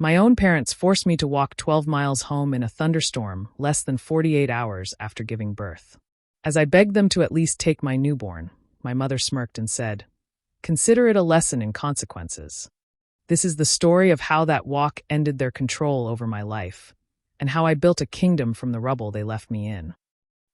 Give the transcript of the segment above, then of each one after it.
My own parents forced me to walk 12 miles home in a thunderstorm less than 48 hours after giving birth. As I begged them to at least take my newborn, my mother smirked and said, "Consider it a lesson in consequences." This is the story of how that walk ended their control over my life, and how I built a kingdom from the rubble they left me in.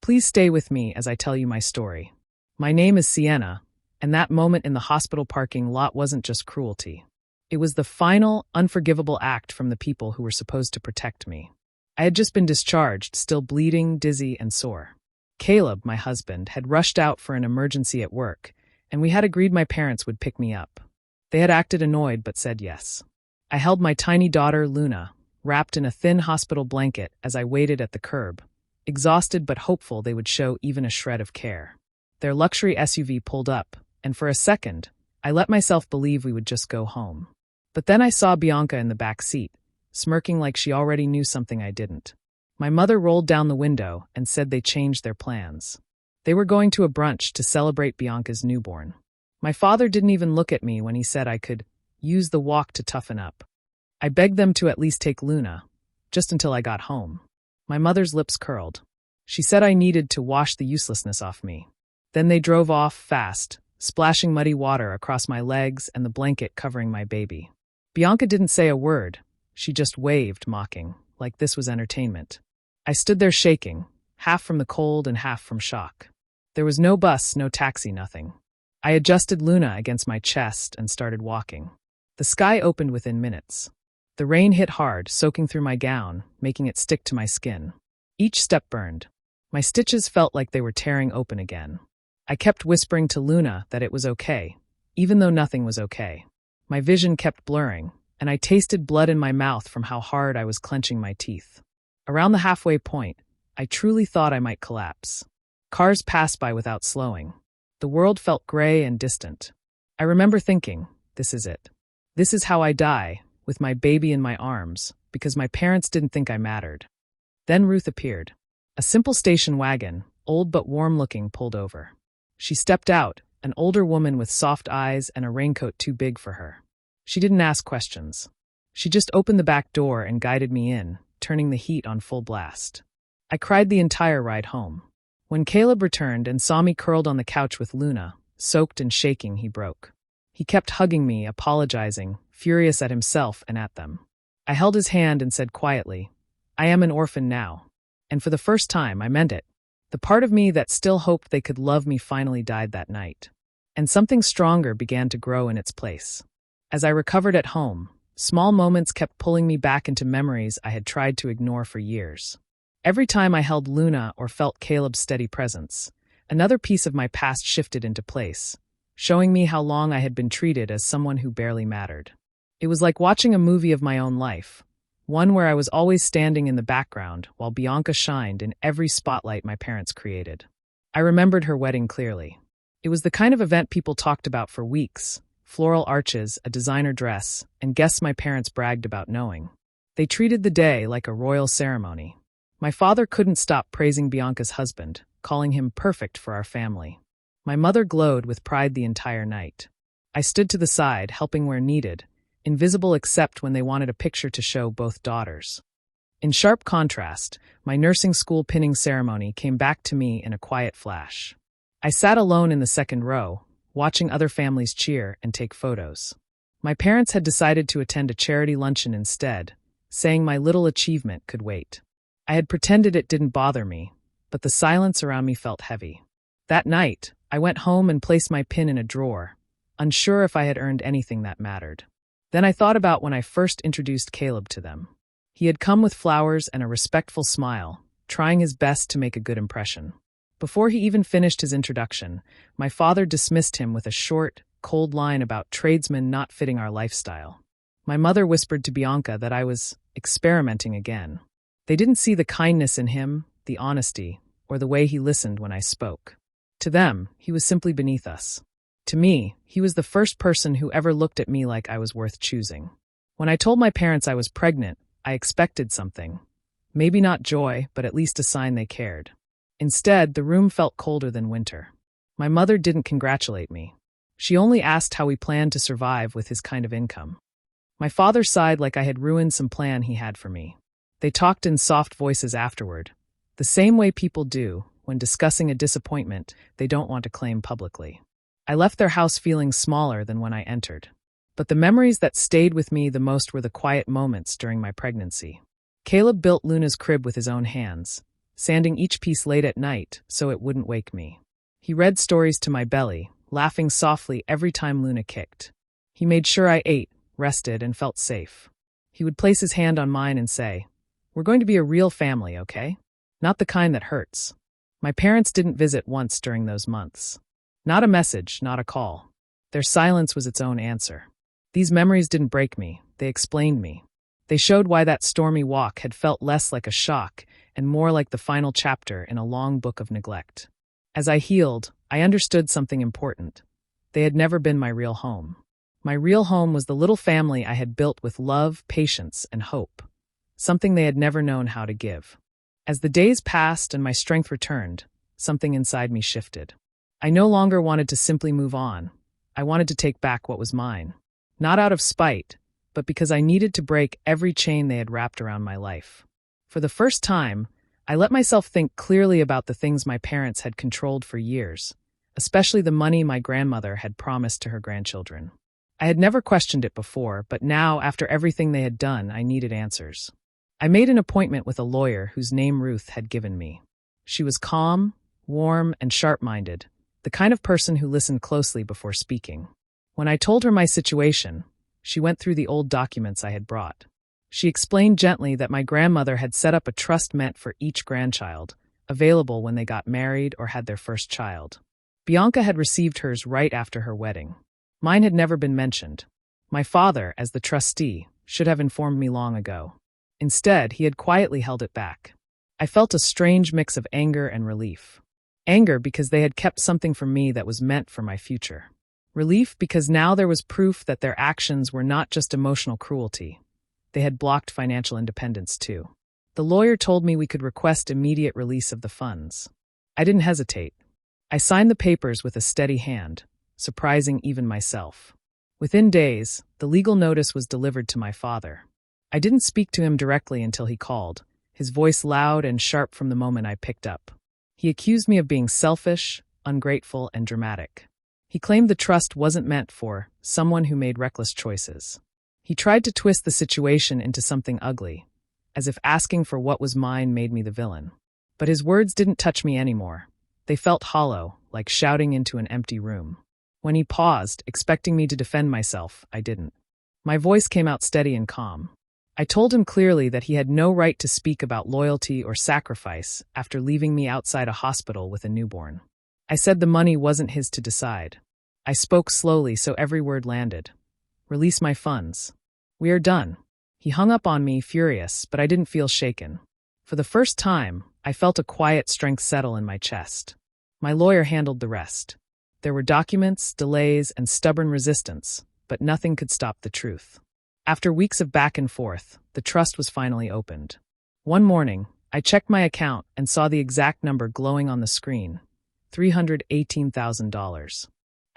Please stay with me as I tell you my story. My name is Sienna, and that moment in the hospital parking lot wasn't just cruelty. It was the final, unforgivable act from the people who were supposed to protect me. I had just been discharged, still bleeding, dizzy, and sore. Caleb, my husband, had rushed out for an emergency at work, and we had agreed my parents would pick me up. They had acted annoyed but said yes. I held my tiny daughter, Luna, wrapped in a thin hospital blanket as I waited at the curb, exhausted but hopeful they would show even a shred of care. Their luxury SUV pulled up, and for a second, I let myself believe we would just go home. But then I saw Bianca in the back seat, smirking like she already knew something I didn't. My mother rolled down the window and said they changed their plans. They were going to a brunch to celebrate Bianca's newborn. My father didn't even look at me when he said I could use the walk to toughen up. I begged them to at least take Luna, just until I got home. My mother's lips curled. She said I needed to wash the uselessness off me. Then they drove off fast, splashing muddy water across my legs and the blanket covering my baby. Bianca didn't say a word. She just waved, mocking, like this was entertainment. I stood there shaking, half from the cold and half from shock. There was no bus, no taxi, nothing. I adjusted Luna against my chest and started walking. The sky opened within minutes. The rain hit hard, soaking through my gown, making it stick to my skin. Each step burned. My stitches felt like they were tearing open again. I kept whispering to Luna that it was okay, even though nothing was okay. My vision kept blurring, and I tasted blood in my mouth from how hard I was clenching my teeth. Around the halfway point, I truly thought I might collapse. Cars passed by without slowing. The world felt gray and distant. I remember thinking, this is it. This is how I die, with my baby in my arms, because my parents didn't think I mattered. Then Ruth appeared. A simple station wagon, old but warm-looking, pulled over. She stepped out, an older woman with soft eyes and a raincoat too big for her. She didn't ask questions. She just opened the back door and guided me in, turning the heat on full blast. I cried the entire ride home. When Caleb returned and saw me curled on the couch with Luna, soaked and shaking, he broke. He kept hugging me, apologizing, furious at himself and at them. I held his hand and said quietly, "I am an orphan now." And for the first time, I meant it. The part of me that still hoped they could love me finally died that night. And something stronger began to grow in its place. As I recovered at home, small moments kept pulling me back into memories I had tried to ignore for years. Every time I held Luna or felt Caleb's steady presence, another piece of my past shifted into place, showing me how long I had been treated as someone who barely mattered. It was like watching a movie of my own life, one where I was always standing in the background while Bianca shined in every spotlight my parents created. I remembered her wedding clearly. It was the kind of event people talked about for weeks: floral arches, a designer dress, and guests my parents bragged about knowing. They treated the day like a royal ceremony. My father couldn't stop praising Bianca's husband, calling him perfect for our family. My mother glowed with pride the entire night. I stood to the side, helping where needed, invisible except when they wanted a picture to show both daughters. In sharp contrast, my nursing school pinning ceremony came back to me in a quiet flash. I sat alone in the second row, watching other families cheer and take photos. My parents had decided to attend a charity luncheon instead, saying my little achievement could wait. I had pretended it didn't bother me, but the silence around me felt heavy. That night, I went home and placed my pin in a drawer, unsure if I had earned anything that mattered. Then I thought about when I first introduced Caleb to them. He had come with flowers and a respectful smile, trying his best to make a good impression. Before he even finished his introduction, my father dismissed him with a short, cold line about tradesmen not fitting our lifestyle. My mother whispered to Bianca that I was experimenting again. They didn't see the kindness in him, the honesty, or the way he listened when I spoke. To them, he was simply beneath us. To me, he was the first person who ever looked at me like I was worth choosing. When I told my parents I was pregnant, I expected something. Maybe not joy, but at least a sign they cared. Instead, the room felt colder than winter. My mother didn't congratulate me. She only asked how we planned to survive with his kind of income. My father sighed like I had ruined some plan he had for me. They talked in soft voices afterward, the same way people do when discussing a disappointment they don't want to claim publicly. I left their house feeling smaller than when I entered. But the memories that stayed with me the most were the quiet moments during my pregnancy. Caleb built Luna's crib with his own hands, sanding each piece late at night so it wouldn't wake me. He read stories to my belly, laughing softly every time Luna kicked. He made sure I ate, rested, and felt safe. He would place his hand on mine and say, "We're going to be a real family, okay? Not the kind that hurts." My parents didn't visit once during those months. Not a message, not a call. Their silence was its own answer. These memories didn't break me, they explained me. They showed why that stormy walk had felt less like a shock and more like the final chapter in a long book of neglect. As I healed, I understood something important. They had never been my real home. My real home was the little family I had built with love, patience, and hope, something they had never known how to give. As the days passed and my strength returned, something inside me shifted. I no longer wanted to simply move on. I wanted to take back what was mine. Not out of spite, but because I needed to break every chain they had wrapped around my life. For the first time, I let myself think clearly about the things my parents had controlled for years, especially the money my grandmother had promised to her grandchildren. I had never questioned it before, but now, after everything they had done, I needed answers. I made an appointment with a lawyer whose name Ruth had given me. She was calm, warm, and sharp-minded, the kind of person who listened closely before speaking. When I told her my situation, she went through the old documents I had brought. She explained gently that my grandmother had set up a trust meant for each grandchild, available when they got married or had their first child. Bianca had received hers right after her wedding. Mine had never been mentioned. My father, as the trustee, should have informed me long ago. Instead, he had quietly held it back. I felt a strange mix of anger and relief. Anger because they had kept something from me that was meant for my future. Relief because now there was proof that their actions were not just emotional cruelty. They had blocked financial independence too. The lawyer told me we could request immediate release of the funds. I didn't hesitate. I signed the papers with a steady hand, surprising even myself. Within days, the legal notice was delivered to my father. I didn't speak to him directly until he called, his voice loud and sharp from the moment I picked up. He accused me of being selfish, ungrateful, and dramatic. He claimed the trust wasn't meant for someone who made reckless choices. He tried to twist the situation into something ugly, as if asking for what was mine made me the villain. But his words didn't touch me anymore. They felt hollow, like shouting into an empty room. When he paused, expecting me to defend myself, I didn't. My voice came out steady and calm. I told him clearly that he had no right to speak about loyalty or sacrifice after leaving me outside a hospital with a newborn. I said the money wasn't his to decide. I spoke slowly so every word landed. Release my funds. We are done. He hung up on me, furious, but I didn't feel shaken. For the first time, I felt a quiet strength settle in my chest. My lawyer handled the rest. There were documents, delays, and stubborn resistance, but nothing could stop the truth. After weeks of back and forth, the trust was finally opened. One morning, I checked my account and saw the exact number glowing on the screen, $318,000.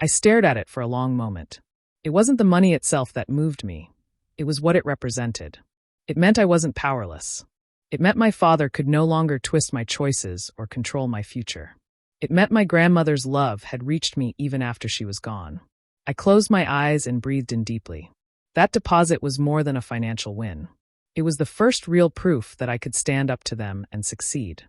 I stared at it for a long moment. It wasn't the money itself that moved me. It was what it represented. It meant I wasn't powerless. It meant my father could no longer twist my choices or control my future. It meant my grandmother's love had reached me even after she was gone. I closed my eyes and breathed in deeply. That deposit was more than a financial win. It was the first real proof that I could stand up to them and succeed.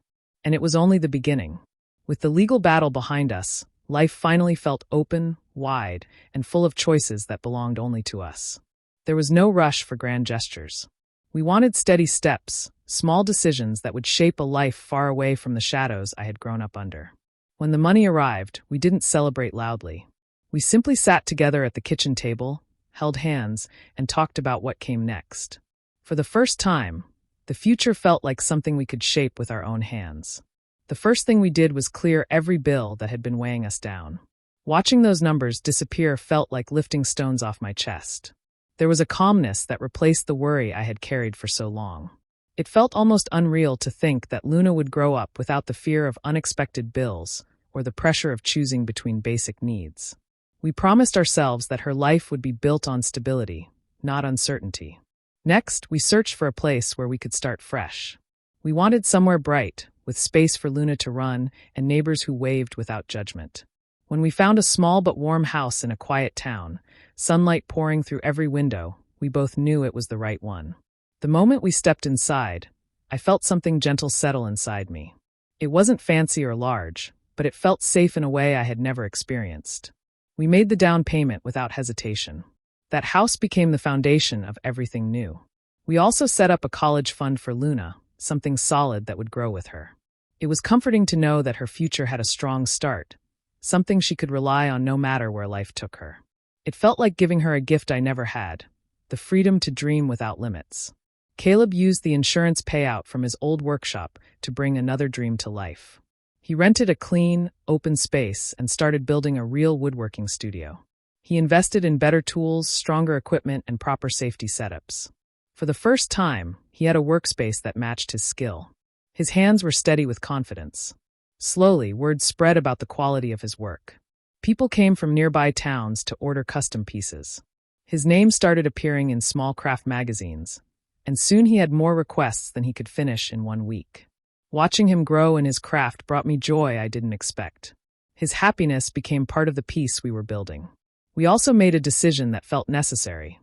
And it was only the beginning. With the legal battle behind us, life finally felt open, wide, and full of choices that belonged only to us. There was no rush for grand gestures. We wanted steady steps, small decisions that would shape a life far away from the shadows I had grown up under. When the money arrived, we didn't celebrate loudly. We simply sat together at the kitchen table, held hands, and talked about what came next. For the first time, the future felt like something we could shape with our own hands. The first thing we did was clear every bill that had been weighing us down. Watching those numbers disappear felt like lifting stones off my chest. There was a calmness that replaced the worry I had carried for so long. It felt almost unreal to think that Luna would grow up without the fear of unexpected bills or the pressure of choosing between basic needs. We promised ourselves that her life would be built on stability, not uncertainty. Next, we searched for a place where we could start fresh. We wanted somewhere bright, with space for Luna to run and neighbors who waved without judgment. When we found a small but warm house in a quiet town, sunlight pouring through every window, we both knew it was the right one. The moment we stepped inside, I felt something gentle settle inside me. It wasn't fancy or large, but it felt safe in a way I had never experienced. We made the down payment without hesitation. That house became the foundation of everything new. We also set up a college fund for Luna, something solid that would grow with her. It was comforting to know that her future had a strong start, something she could rely on no matter where life took her. It felt like giving her a gift I never had, the freedom to dream without limits. Caleb used the insurance payout from his old workshop to bring another dream to life. He rented a clean, open space and started building a real woodworking studio. He invested in better tools, stronger equipment, and proper safety setups. For the first time, he had a workspace that matched his skill. His hands were steady with confidence. Slowly, word spread about the quality of his work. People came from nearby towns to order custom pieces. His name started appearing in small craft magazines, and soon he had more requests than he could finish in 1 week. Watching him grow in his craft brought me joy I didn't expect. His happiness became part of the piece we were building. We also made a decision that felt necessary.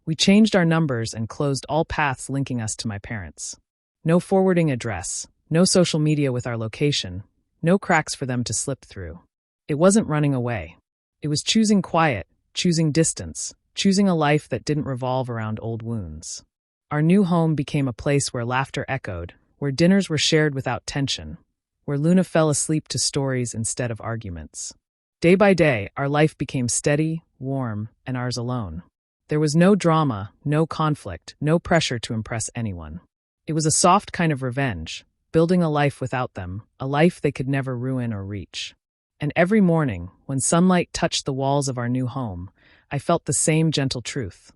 We changed our numbers and closed all paths linking us to my parents. No forwarding address, no social media with our location, no cracks for them to slip through. It wasn't running away. It was choosing quiet, choosing distance, choosing a life that didn't revolve around old wounds. Our new home became a place where laughter echoed, where dinners were shared without tension, where Luna fell asleep to stories instead of arguments. Day by day, our life became steady, warm, and ours alone. There was no drama, no conflict, no pressure to impress anyone. It was a soft kind of revenge, building a life without them, a life they could never ruin or reach. And every morning, when sunlight touched the walls of our new home, I felt the same gentle truth.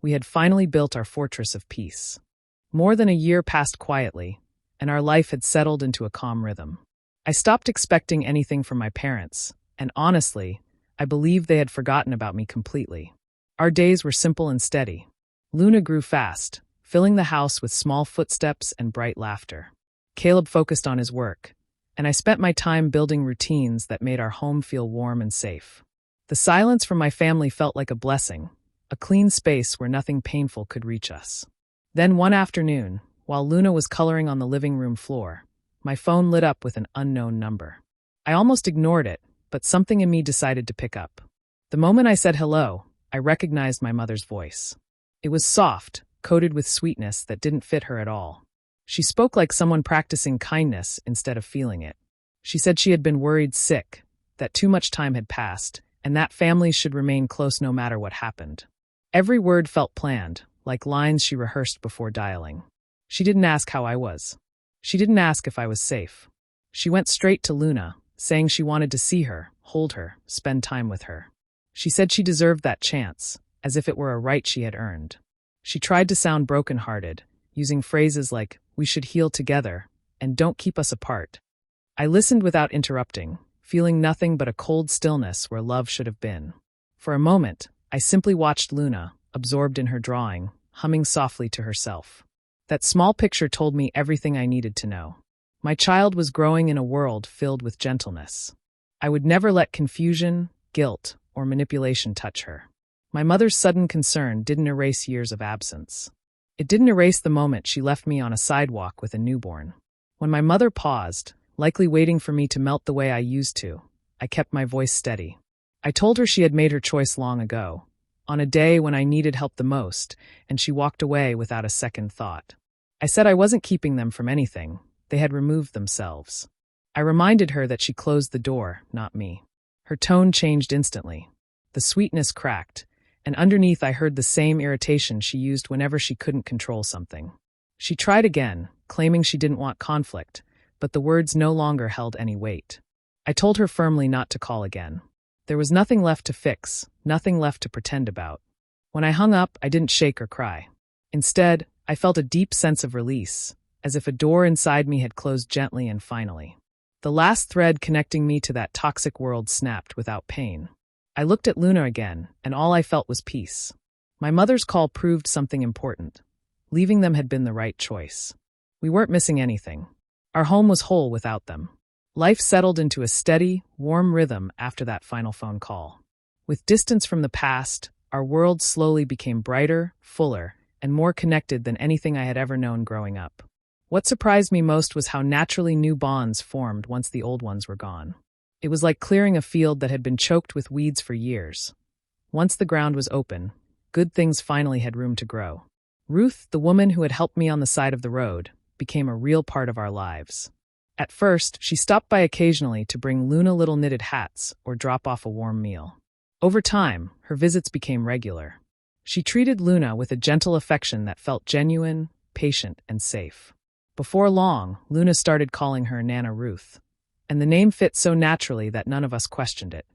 We had finally built our fortress of peace. More than a year passed quietly, and our life had settled into a calm rhythm. I stopped expecting anything from my parents, and honestly, I believed they had forgotten about me completely. Our days were simple and steady. Luna grew fast, filling the house with small footsteps and bright laughter. Caleb focused on his work, and I spent my time building routines that made our home feel warm and safe. The silence from my family felt like a blessing, a clean space where nothing painful could reach us. Then one afternoon, while Luna was coloring on the living room floor, my phone lit up with an unknown number. I almost ignored it, but something in me decided to pick up. The moment I said hello, I recognized my mother's voice. It was soft, coated with sweetness that didn't fit her at all. She spoke like someone practicing kindness instead of feeling it. She said she had been worried sick, that too much time had passed, and that families should remain close no matter what happened. Every word felt planned, like lines she rehearsed before dialing. She didn't ask how I was. She didn't ask if I was safe. She went straight to Luna, saying she wanted to see her, hold her, spend time with her. She said she deserved that chance, as if it were a right she had earned. She tried to sound broken-hearted, using phrases like, "We should heal together," and "Don't keep us apart." I listened without interrupting, feeling nothing but a cold stillness where love should have been. For a moment, I simply watched Luna, absorbed in her drawing, humming softly to herself. That small picture told me everything I needed to know. My child was growing in a world filled with gentleness. I would never let confusion, guilt, or manipulation touch her. My mother's sudden concern didn't erase years of absence. It didn't erase the moment she left me on a sidewalk with a newborn. When my mother paused, likely waiting for me to melt the way I used to, I kept my voice steady. I told her she had made her choice long ago, on a day when I needed help the most, and she walked away without a second thought. I said I wasn't keeping them from anything. They had removed themselves. I reminded her that she closed the door, not me. Her tone changed instantly. The sweetness cracked, and underneath I heard the same irritation she used whenever she couldn't control something. She tried again, claiming she didn't want conflict, but the words no longer held any weight. I told her firmly not to call again. There was nothing left to fix, nothing left to pretend about. When I hung up, I didn't shake or cry. Instead, I felt a deep sense of release, as if a door inside me had closed gently and finally. The last thread connecting me to that toxic world snapped without pain. I looked at Luna again, and all I felt was peace. My mother's call proved something important. Leaving them had been the right choice. We weren't missing anything. Our home was whole without them. Life settled into a steady, warm rhythm after that final phone call. With distance from the past, our world slowly became brighter, fuller, and more connected than anything I had ever known growing up. What surprised me most was how naturally new bonds formed once the old ones were gone. It was like clearing a field that had been choked with weeds for years. Once the ground was open, good things finally had room to grow. Ruth, the woman who had helped me on the side of the road, became a real part of our lives. At first, she stopped by occasionally to bring Luna little knitted hats or drop off a warm meal. Over time, her visits became regular. She treated Luna with a gentle affection that felt genuine, patient, and safe. Before long, Luna started calling her Nana Ruth, and the name fit so naturally that none of us questioned it.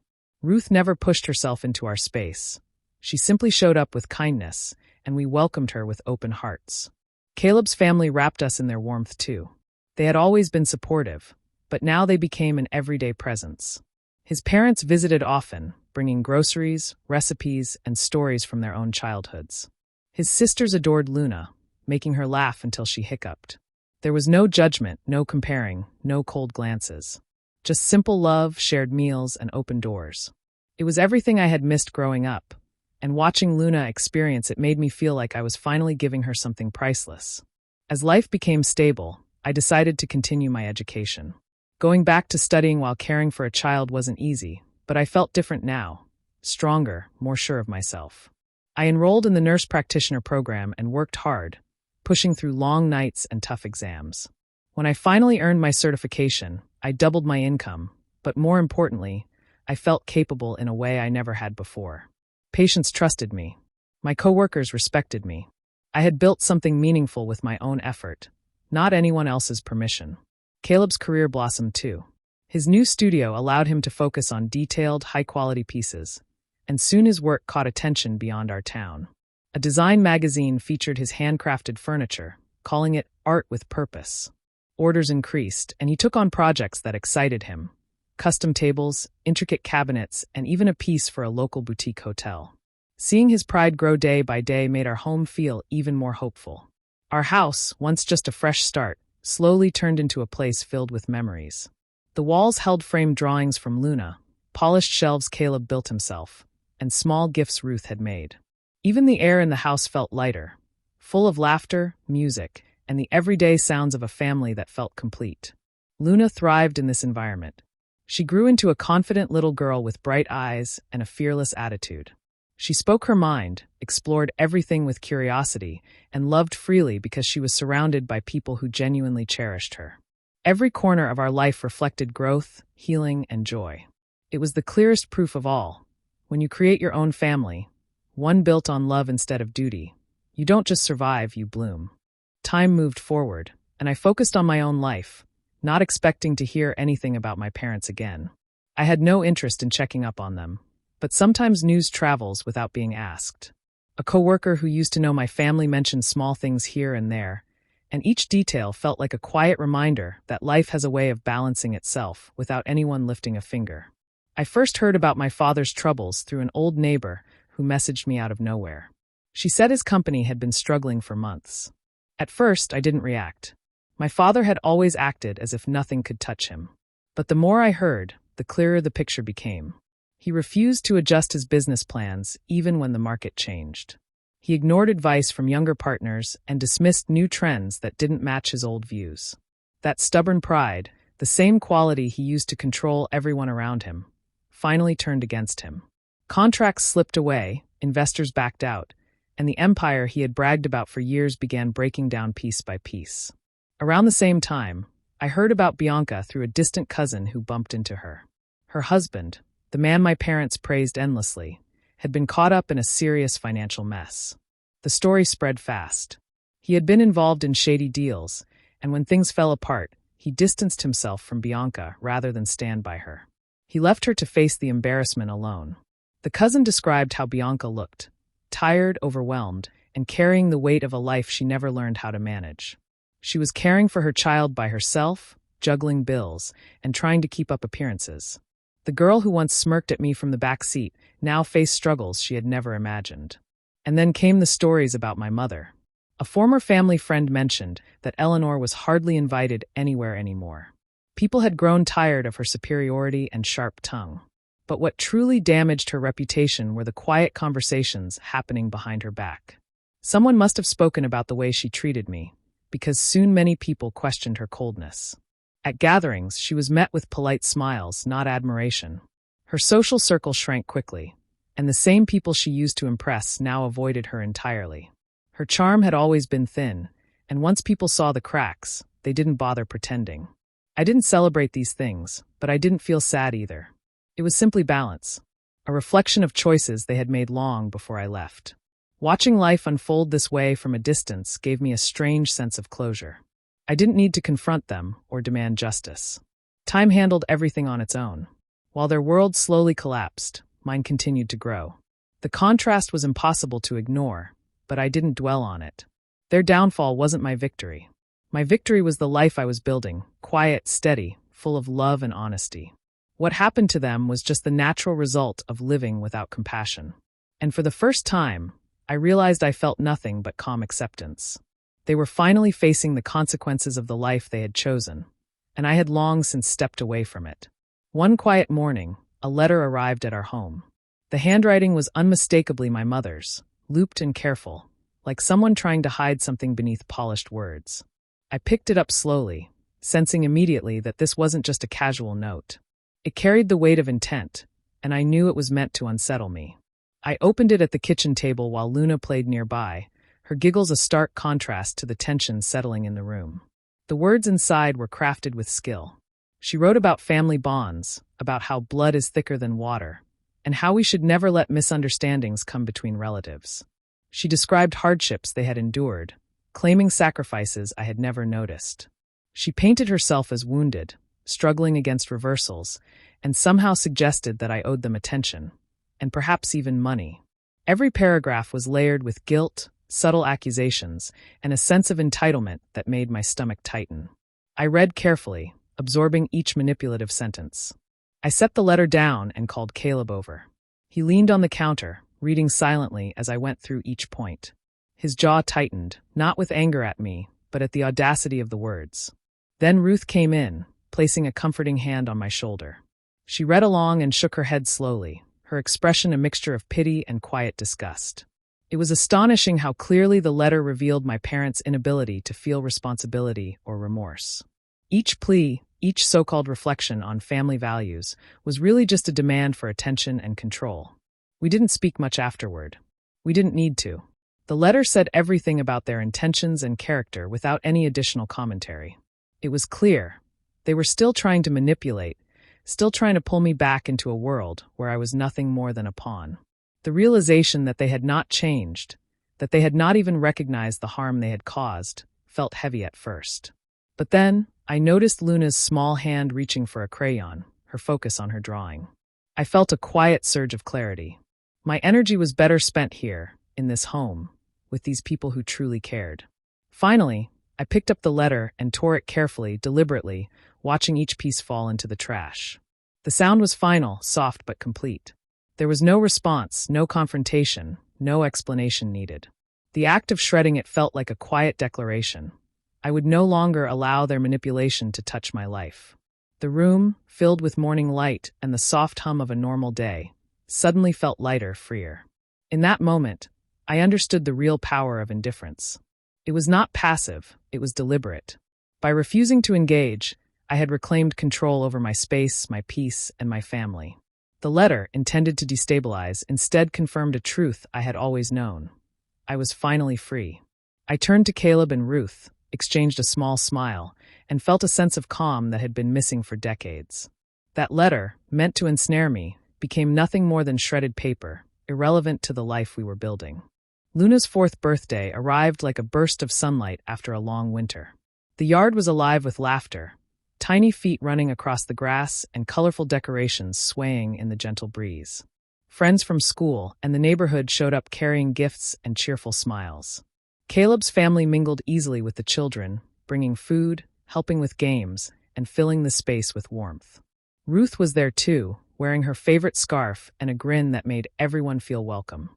Ruth never pushed herself into our space. She simply showed up with kindness, and we welcomed her with open hearts. Caleb's family wrapped us in their warmth too. They had always been supportive, but now they became an everyday presence. His parents visited often, bringing groceries, recipes, and stories from their own childhoods. His sisters adored Luna, making her laugh until she hiccuped. There was no judgment, no comparing, no cold glances. Just simple love, shared meals, and open doors. It was everything I had missed growing up, and watching Luna experience it made me feel like I was finally giving her something priceless. As life became stable, I decided to continue my education. Going back to studying while caring for a child wasn't easy, but I felt different now, stronger, more sure of myself. I enrolled in the nurse practitioner program and worked hard, pushing through long nights and tough exams. When I finally earned my certification, I doubled my income, but more importantly, I felt capable in a way I never had before. Patients trusted me. My coworkers respected me. I had built something meaningful with my own effort, not anyone else's permission. Caleb's career blossomed too. His new studio allowed him to focus on detailed, high-quality pieces, and soon his work caught attention beyond our town. A design magazine featured his handcrafted furniture, calling it art with purpose. Orders increased, and he took on projects that excited him. Custom tables, intricate cabinets, and even a piece for a local boutique hotel. Seeing his pride grow day by day made our home feel even more hopeful. Our house, once just a fresh start, slowly turned into a place filled with memories. The walls held framed drawings from Luna, polished shelves Caleb built himself, and small gifts Ruth had made. Even the air in the house felt lighter, full of laughter, music, and the everyday sounds of a family that felt complete. Luna thrived in this environment. She grew into a confident little girl with bright eyes and a fearless attitude. She spoke her mind, explored everything with curiosity, and loved freely because she was surrounded by people who genuinely cherished her. Every corner of our life reflected growth, healing, and joy. It was the clearest proof of all. When you create your own family, one built on love instead of duty, you don't just survive, you bloom. Time moved forward, and I focused on my own life, not expecting to hear anything about my parents again. I had no interest in checking up on them, but sometimes news travels without being asked. A coworker who used to know my family mentioned small things here and there, and each detail felt like a quiet reminder that life has a way of balancing itself without anyone lifting a finger. I first heard about my father's troubles through an old neighbor who messaged me out of nowhere. She said his company had been struggling for months. At first, I didn't react. My father had always acted as if nothing could touch him. But the more I heard, the clearer the picture became. He refused to adjust his business plans even when the market changed. He ignored advice from younger partners and dismissed new trends that didn't match his old views. That stubborn pride, the same quality he used to control everyone around him, finally turned against him. Contracts slipped away, investors backed out, and the empire he had bragged about for years began breaking down piece by piece. Around the same time, I heard about Bianca through a distant cousin who bumped into her. Her husband, the man my parents praised endlessly, had been caught up in a serious financial mess. The story spread fast. He had been involved in shady deals, and when things fell apart, he distanced himself from Bianca rather than stand by her. He left her to face the embarrassment alone. The cousin described how Bianca looked, tired, overwhelmed, and carrying the weight of a life she never learned how to manage. She was caring for her child by herself, juggling bills, and trying to keep up appearances. The girl who once smirked at me from the back seat now faced struggles she had never imagined. And then came the stories about my mother. A former family friend mentioned that Eleanor was hardly invited anywhere anymore. People had grown tired of her superiority and sharp tongue. But what truly damaged her reputation were the quiet conversations happening behind her back. Someone must have spoken about the way she treated me, because soon many people questioned her coldness. At gatherings, she was met with polite smiles, not admiration. Her social circle shrank quickly, and the same people she used to impress now avoided her entirely. Her charm had always been thin, and once people saw the cracks, they didn't bother pretending. I didn't celebrate these things, but I didn't feel sad either. It was simply balance, a reflection of choices they had made long before I left. Watching life unfold this way from a distance gave me a strange sense of closure. I didn't need to confront them or demand justice. Time handled everything on its own. While their world slowly collapsed, mine continued to grow. The contrast was impossible to ignore, but I didn't dwell on it. Their downfall wasn't my victory. My victory was the life I was building, quiet, steady, full of love and honesty. What happened to them was just the natural result of living without compassion. And for the first time, I realized I felt nothing but calm acceptance. They were finally facing the consequences of the life they had chosen, and I had long since stepped away from it. One quiet morning, a letter arrived at our home. The handwriting was unmistakably my mother's, looped and careful, like someone trying to hide something beneath polished words. I picked it up slowly, sensing immediately that this wasn't just a casual note. It carried the weight of intent, and I knew it was meant to unsettle me. I opened it at the kitchen table while Luna played nearby, her giggles a stark contrast to the tension settling in the room. The words inside were crafted with skill. She wrote about family bonds, about how blood is thicker than water, and how we should never let misunderstandings come between relatives. She described hardships they had endured, claiming sacrifices I had never noticed. She painted herself as wounded, struggling against reversals, and somehow suggested that I owed them attention, and perhaps even money. Every paragraph was layered with guilt, subtle accusations, and a sense of entitlement that made my stomach tighten. I read carefully, absorbing each manipulative sentence. I set the letter down and called Caleb over. He leaned on the counter, reading silently as I went through each point. His jaw tightened, not with anger at me, but at the audacity of the words. Then Ruth came in, placing a comforting hand on my shoulder. She read along and shook her head slowly, her expression a mixture of pity and quiet disgust. It was astonishing how clearly the letter revealed my parents' inability to feel responsibility or remorse. Each plea, each so-called reflection on family values, was really just a demand for attention and control. We didn't speak much afterward. We didn't need to. The letter said everything about their intentions and character without any additional commentary. It was clear. They were still trying to manipulate, still trying to pull me back into a world where I was nothing more than a pawn. The realization that they had not changed, that they had not even recognized the harm they had caused, felt heavy at first. But then, I noticed Luna's small hand reaching for a crayon, her focus on her drawing. I felt a quiet surge of clarity. My energy was better spent here, in this home, with these people who truly cared. Finally, I picked up the letter and tore it carefully, deliberately, watching each piece fall into the trash. The sound was final, soft but complete. There was no response, no confrontation, no explanation needed. The act of shredding it felt like a quiet declaration. I would no longer allow their manipulation to touch my life. The room, filled with morning light and the soft hum of a normal day, suddenly felt lighter, freer. In that moment, I understood the real power of indifference. It was not passive, it was deliberate. By refusing to engage, I had reclaimed control over my space, my peace, and my family. The letter, intended to destabilize, instead confirmed a truth I had always known. I was finally free. I turned to Caleb and Ruth, exchanged a small smile, and felt a sense of calm that had been missing for decades. That letter, meant to ensnare me, became nothing more than shredded paper, irrelevant to the life we were building. Luna's 4th birthday arrived like a burst of sunlight after a long winter. The yard was alive with laughter, tiny feet running across the grass and colorful decorations swaying in the gentle breeze. Friends from school and the neighborhood showed up carrying gifts and cheerful smiles. Caleb's family mingled easily with the children, bringing food, helping with games, and filling the space with warmth. Ruth was there too, wearing her favorite scarf and a grin that made everyone feel welcome.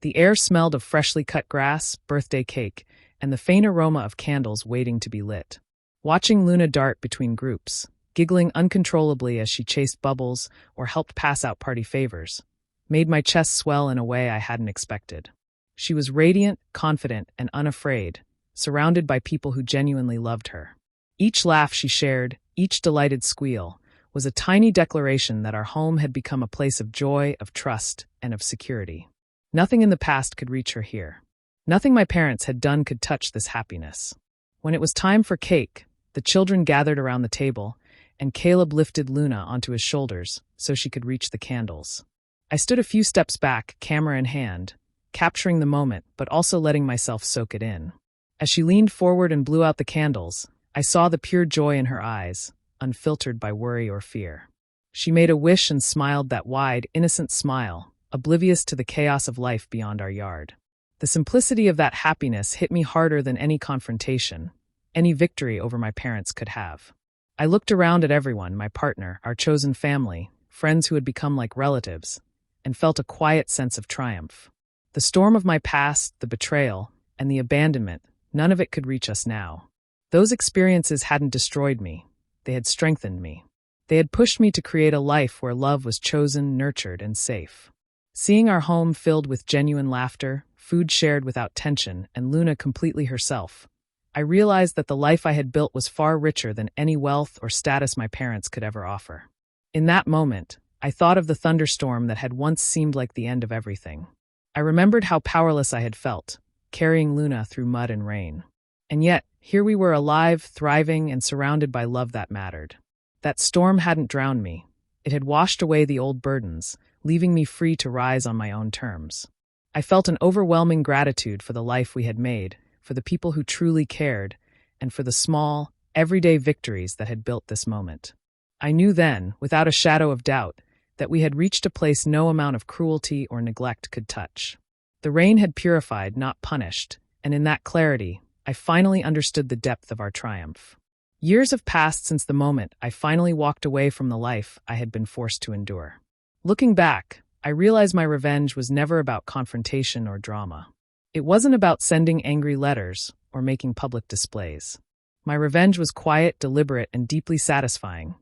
The air smelled of freshly cut grass, birthday cake, and the faint aroma of candles waiting to be lit. Watching Luna dart between groups, giggling uncontrollably as she chased bubbles or helped pass out party favors, made my chest swell in a way I hadn't expected. She was radiant, confident, and unafraid, surrounded by people who genuinely loved her. Each laugh she shared, each delighted squeal, was a tiny declaration that our home had become a place of joy, of trust, and of security. Nothing in the past could reach her here. Nothing my parents had done could touch this happiness. When it was time for cake, the children gathered around the table, and Caleb lifted Luna onto his shoulders so she could reach the candles. I stood a few steps back, camera in hand, capturing the moment but also letting myself soak it in. As she leaned forward and blew out the candles, I saw the pure joy in her eyes, unfiltered by worry or fear. She made a wish and smiled that wide, innocent smile, oblivious to the chaos of life beyond our yard. The simplicity of that happiness hit me harder than any confrontation, any victory over my parents could have. I looked around at everyone, my partner, our chosen family, friends who had become like relatives, and felt a quiet sense of triumph. The storm of my past, the betrayal, and the abandonment, none of it could reach us now. Those experiences hadn't destroyed me. They had strengthened me. They had pushed me to create a life where love was chosen, nurtured, and safe. Seeing our home filled with genuine laughter, food shared without tension, and Luna completely herself, I realized that the life I had built was far richer than any wealth or status my parents could ever offer. In that moment, I thought of the thunderstorm that had once seemed like the end of everything. I remembered how powerless I had felt, carrying Luna through mud and rain. And yet, here we were alive, thriving, and surrounded by love that mattered. That storm hadn't drowned me. It had washed away the old burdens, leaving me free to rise on my own terms. I felt an overwhelming gratitude for the life we had made, for the people who truly cared, and for the small, everyday victories that had built this moment. I knew then, without a shadow of doubt, that we had reached a place no amount of cruelty or neglect could touch. The rain had purified, not punished, and in that clarity, I finally understood the depth of our triumph. Years have passed since the moment I finally walked away from the life I had been forced to endure. Looking back, I realized my revenge was never about confrontation or drama. It wasn't about sending angry letters or making public displays. My revenge was quiet, deliberate, and deeply satisfying.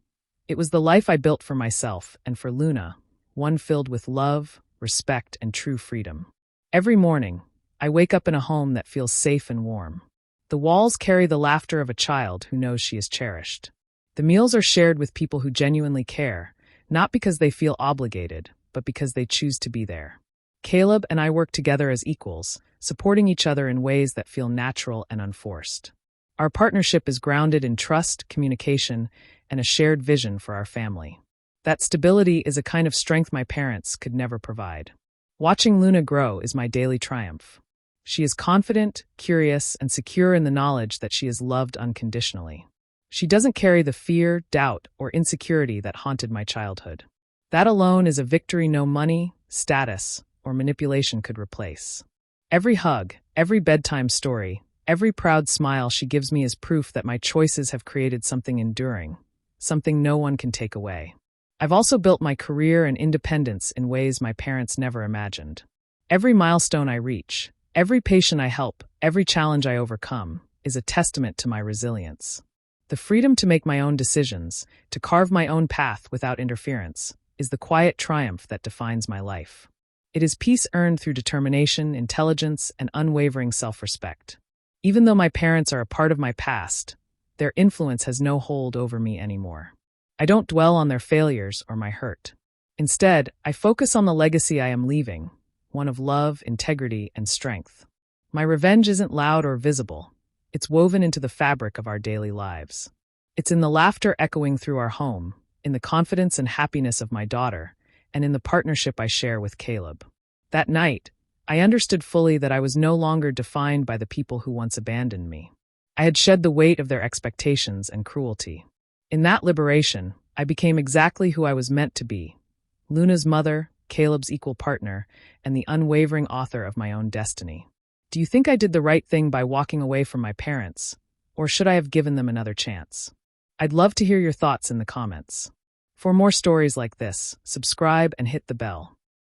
It was the life I built for myself and for Luna, one filled with love, respect, and true freedom. Every morning, I wake up in a home that feels safe and warm. The walls carry the laughter of a child who knows she is cherished. The meals are shared with people who genuinely care, not because they feel obligated, but because they choose to be there. Caleb and I work together as equals, supporting each other in ways that feel natural and unforced. Our partnership is grounded in trust, communication, and a shared vision for our family. That stability is a kind of strength my parents could never provide. Watching Luna grow is my daily triumph. She is confident, curious, and secure in the knowledge that she is loved unconditionally. She doesn't carry the fear, doubt, or insecurity that haunted my childhood. That alone is a victory no money, status, or manipulation could replace. Every hug, every bedtime story, every proud smile she gives me is proof that my choices have created something enduring, something no one can take away. I've also built my career and independence in ways my parents never imagined. Every milestone I reach, every patient I help, every challenge I overcome, is a testament to my resilience. The freedom to make my own decisions, to carve my own path without interference, is the quiet triumph that defines my life. It is peace earned through determination, intelligence, and unwavering self-respect. Even though my parents are a part of my past, their influence has no hold over me anymore. I don't dwell on their failures or my hurt. Instead, I focus on the legacy I am leaving, one of love, integrity, and strength. My revenge isn't loud or visible. It's woven into the fabric of our daily lives. It's in the laughter echoing through our home, in the confidence and happiness of my daughter, and in the partnership I share with Caleb. That night, I understood fully that I was no longer defined by the people who once abandoned me. I had shed the weight of their expectations and cruelty. In that liberation, I became exactly who I was meant to be: Luna's mother, Caleb's equal partner, and the unwavering author of my own destiny. Do you think I did the right thing by walking away from my parents, or should I have given them another chance? I'd love to hear your thoughts in the comments. For more stories like this, subscribe and hit the bell.